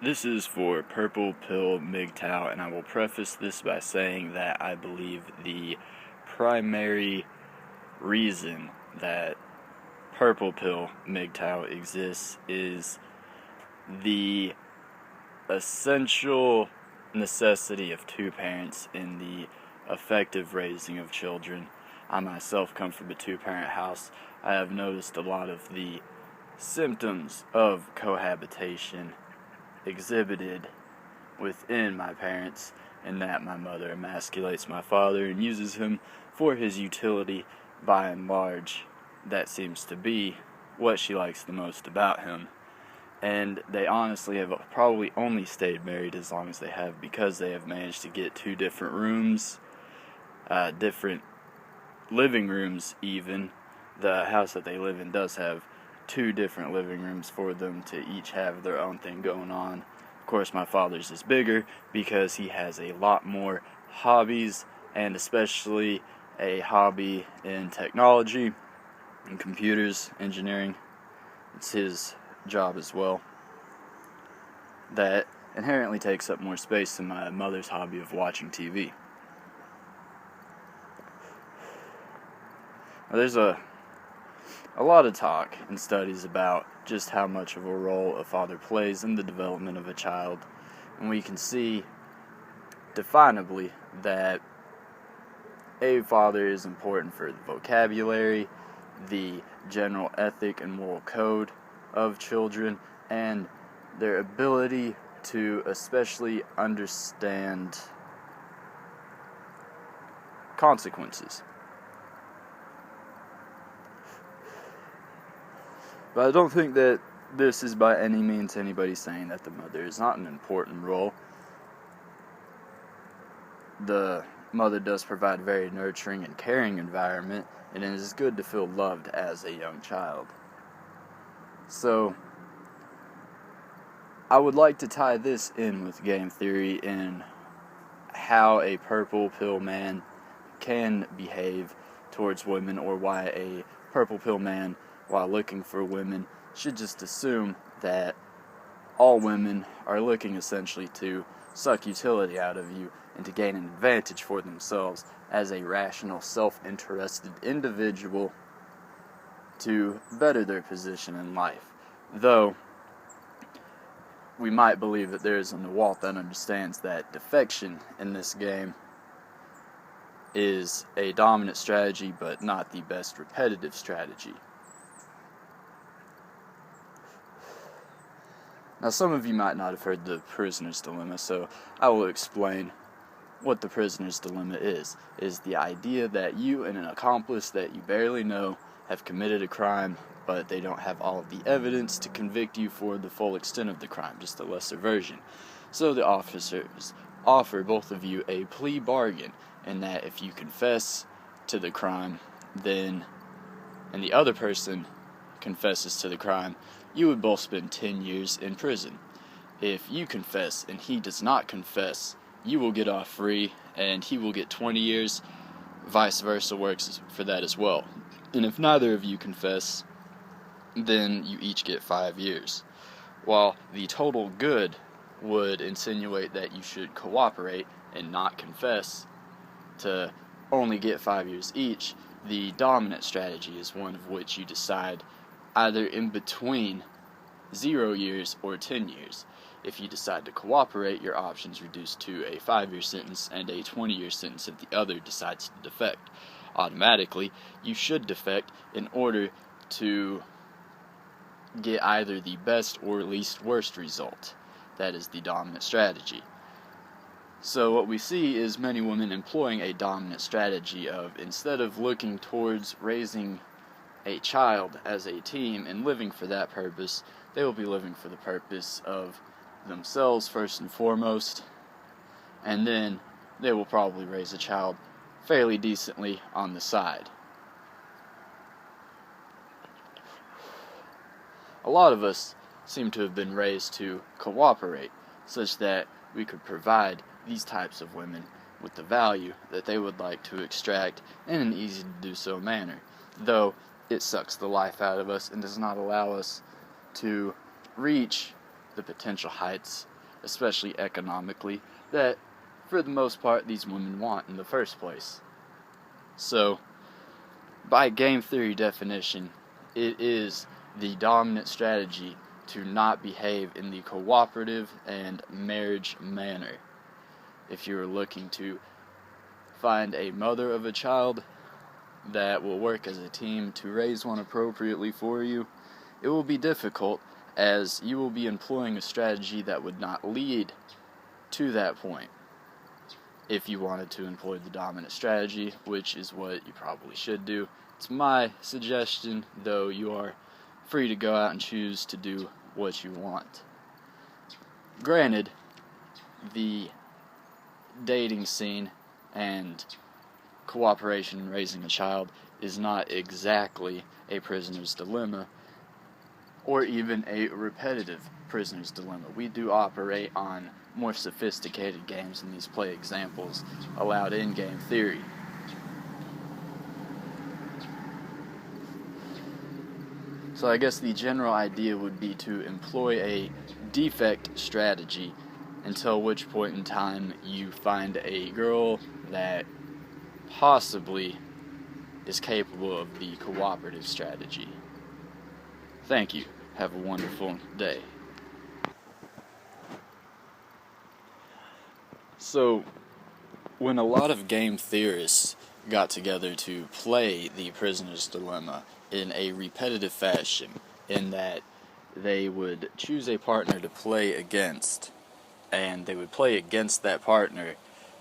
This is for Purple Pill Mgtow, and I will preface this by saying that I believe the primary reason that Purple Pill Mgtow exists is the essential necessity of two parents in the effective raising of children. I myself come from a two-parent house. I have noticed a lot of the symptoms of cohabitation exhibited within my parents, in that my mother emasculates my father and uses him for his utility. By and large, that seems to be what she likes the most about him. And they honestly have probably only stayed married as long as they have because they have managed to get two different rooms, different living rooms even. The house that they live in does have two different living rooms for them to each have their own thing going on. Of course, my father's is bigger because he has a lot more hobbies, and especially a hobby in technology and computers, engineering. It's his job as well. That inherently takes up more space than my mother's hobby of watching TV. Now, there's a lot of talk and studies about just how much of a role a father plays in the development of a child, and we can see definably that a father is important for the vocabulary, the general ethic and moral code of children, and their ability to especially understand consequences. But I don't think that this is by any means anybody saying that the mother is not an important role. The mother does provide a very nurturing and caring environment, and it is good to feel loved as a young child. So, I would like to tie this in with game theory in how a purple pill man can behave towards women, or why a purple pill man, while looking for women, should just assume that all women are looking essentially to suck utility out of you and to gain an advantage for themselves as a rational, self-interested individual to better their position in life. Though, we might believe that there is a Nawalt that understands that defection in this game is a dominant strategy, but not the best repetitive strategy. Now, some of you might not have heard the prisoner's dilemma, so I will explain what the prisoner's dilemma is the idea that you and an accomplice that you barely know have committed a crime, but they don't have all of the evidence to convict you for the full extent of the crime, just a lesser version. So the officers offer both of you a plea bargain, in that if you confess to the crime, and the other person confesses to the crime, you would both spend 10 years in prison. If you confess and he does not confess, you will get off free and he will get 20 years. Vice versa works for that as well. And if neither of you confess, then you each get 5 years. While the total good would insinuate that you should cooperate and not confess to only get 5 years each, the dominant strategy is one of which you decide either in between 0 years or 10 years. If you decide to cooperate, your options reduce to a 5-year sentence and a 20-year sentence if the other decides to defect. Automatically, you should defect in order to get either the best or least worst result. That is the dominant strategy. So what we see is many women employing a dominant strategy of, instead of looking towards raising a child as a team and living for that purpose, they will be living for the purpose of themselves first and foremost, and then they will probably raise a child fairly decently on the side. A lot of us seem to have been raised to cooperate, such that we could provide these types of women with the value that they would like to extract in an easy-to-do-so manner, though it sucks the life out of us and does not allow us to reach the potential heights especially economically, that for the most part these women want in the first place. So, by game theory definition, it is the dominant strategy to not behave in the cooperative and marriage manner. If you're looking to find a mother of a child that will work as a team to raise one appropriately for you, it will be difficult, as you will be employing a strategy that would not lead to that point. If you wanted to employ the dominant strategy, which is what you probably should do, it's my suggestion, though you are free to go out and choose to do what you want. Granted, the dating scene and cooperation in raising a child is not exactly a prisoner's dilemma, or even a repetitive prisoner's dilemma. We do operate on more sophisticated games than these play examples allowed in game theory. So I guess the general idea would be to employ a defect strategy, until which point in time you find a girl that possibly is capable of the cooperative strategy. Thank you. Have a wonderful day. So, when a lot of game theorists got together to play the prisoner's dilemma in a repetitive fashion, in that they would choose a partner to play against, and they would play against that partner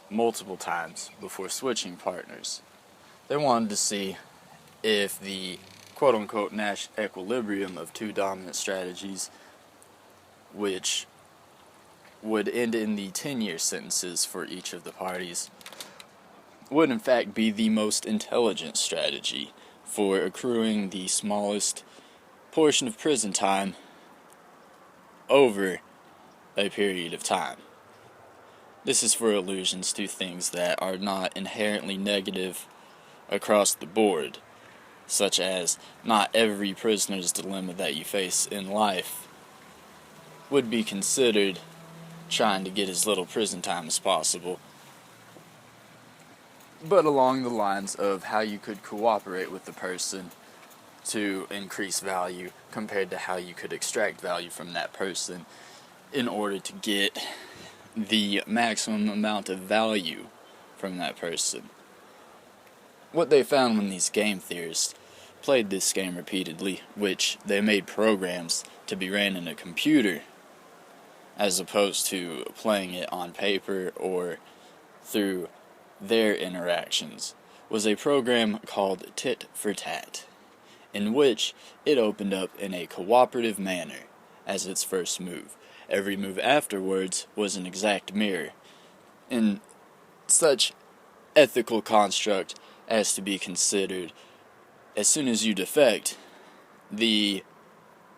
multiple times before switching partners. They wanted to see if the quote-unquote Nash equilibrium of two dominant strategies, which would end in the 10-year sentences for each of the parties, would in fact be the most intelligent strategy for accruing the smallest portion of prison time over a period of time. This is for allusions to things that are not inherently negative across the board, such as not every prisoner's dilemma that you face in life would be considered trying to get as little prison time as possible, but along the lines of how you could cooperate with the person to increase value compared to how you could extract value from that person in order to get the maximum amount of value from that person. What they found when these game theorists played this game repeatedly, which they made programs to be ran in a computer as opposed to playing it on paper or through their interactions, was a program called Tit for Tat, in which it opened up in a cooperative manner as its first move. Every move afterwards was an exact mirror, in such ethical construct as to be considered as soon as you defect, the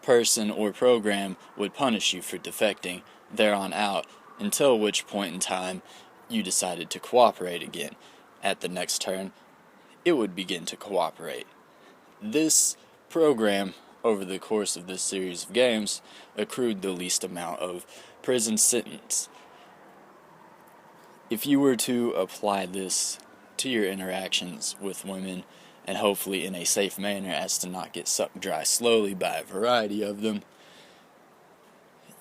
person or program would punish you for defecting there on out, until which point in time you decided to cooperate again. At the next turn, it would begin to cooperate. This program, over the course of this series of games, accrued the least amount of prison sentence. If you were to apply this to your interactions with women, and hopefully in a safe manner as to not get sucked dry slowly by a variety of them,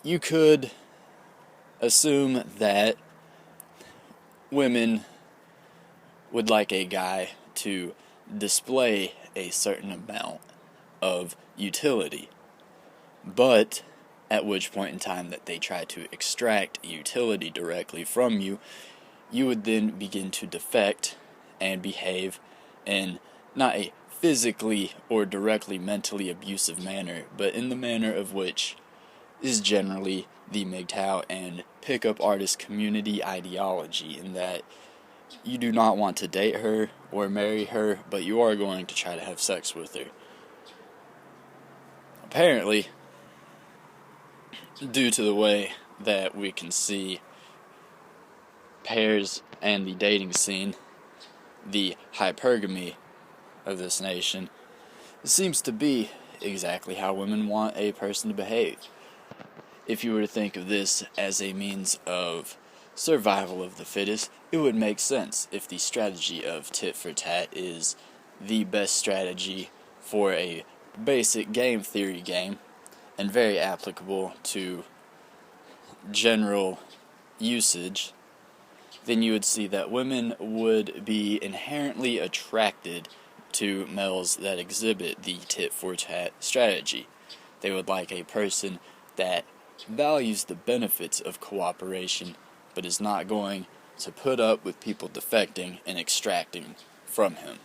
you could assume that women would like a guy to display a certain amount of utility, but at which point in time that they try to extract utility directly from you, you would then begin to defect and behave in not a physically or directly mentally abusive manner, but in the manner of which is generally the Mgtow and pickup artist community ideology, in that you do not want to date her or marry her, but you are going to try to have sex with her. Apparently, due to the way that we can see pairs and the dating scene, the hypergamy of this nation, it seems to be exactly how women want a person to behave. if you were to think of this as a means of survival of the fittest, it would make sense if the strategy of tit for tat is the best strategy for a basic game theory game and very applicable to general usage. Then you would see that women would be inherently attracted to males that exhibit the tit for tat strategy. They would like a person that values the benefits of cooperation, but is not going to put up with people defecting and extracting from him.